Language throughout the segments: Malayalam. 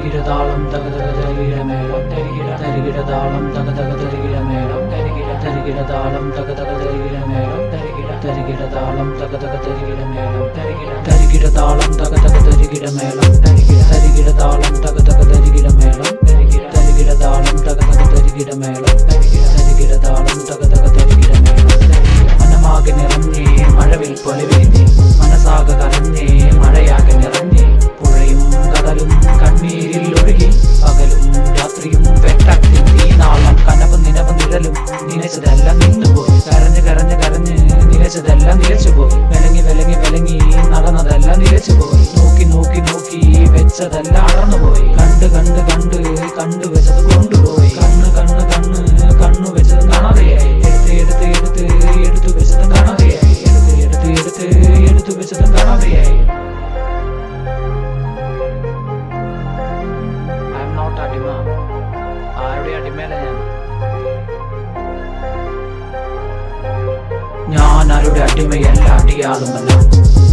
തരികിടതാളം തകതക തരികിടമേളം തരികിടതാളം തകതക തരികിടമേളം തരികിടതാളം തകതക തരികിടമേളം തരികിടതാളം തകതക തരികിടമേളം തരികിടതാളം തകതക തരികിടമേളം തരികിടതാളം തകതക തരികിടമേളം തരികിടതാളം തകതക തരികിടമേളം തരികിടതാളം തകതക തരികിടമേളം മനമാകെ നിറഞ്ഞേ മഴവിൽ പൊലിവേന്തി മനസ്സാകെ കരഞ്ഞേ മഴയാകെ നിറഞ്ഞേ പുഴയും കടലും കണ്ണീരിൽ ഒഴുകി പകലും രാത്രിയും വെട്ടത്തിൽ തീനാളം കനവ് നിലവ് നിഴലും നിലച്ചതെല്ലാം നിന്നുപോയി കരഞ്ഞ് കരഞ്ഞ് കരഞ്ഞ് നിലച്ചതെല്ലാം നിലച്ചുപോയി വിലങ്ങി നടന്നതെല്ലാം നിലച്ചുപോയി നോക്കി നോക്കി നോക്കി വെച്ചതെല്ലാം അടർന്നുപോയി കണ്ടു വെച്ചത് കൊണ്ടുപോയി കണ്ണു വെച്ചത് കാണാതെയായി എടുത്ത് വെച്ചതും കാണാതെയായി എടുത്ത് വെച്ചതും കാണാതെയായി. ഐ ആം നോട്ട് അടിമ, ആരുടെ അടിമയല്ല ഞാൻ ആരുടെ അടിമയല്ല അടിയാളുമല്ല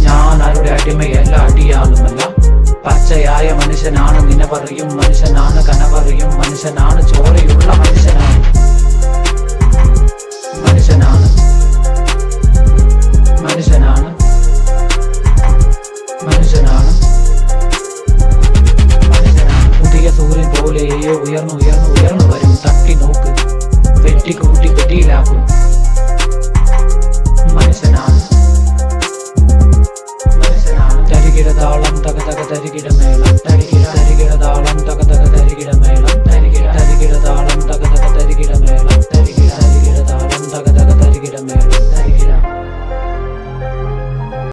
ഞാൻ ആരുടെ അടിമയല്ല അടിയാളുമല്ല പച്ചയായ മനുഷ്യനാണ് നിനവറിയും മനുഷ്യനാണ് കനവറിയും മനുഷ്യനാണ് ചോരയുള്ള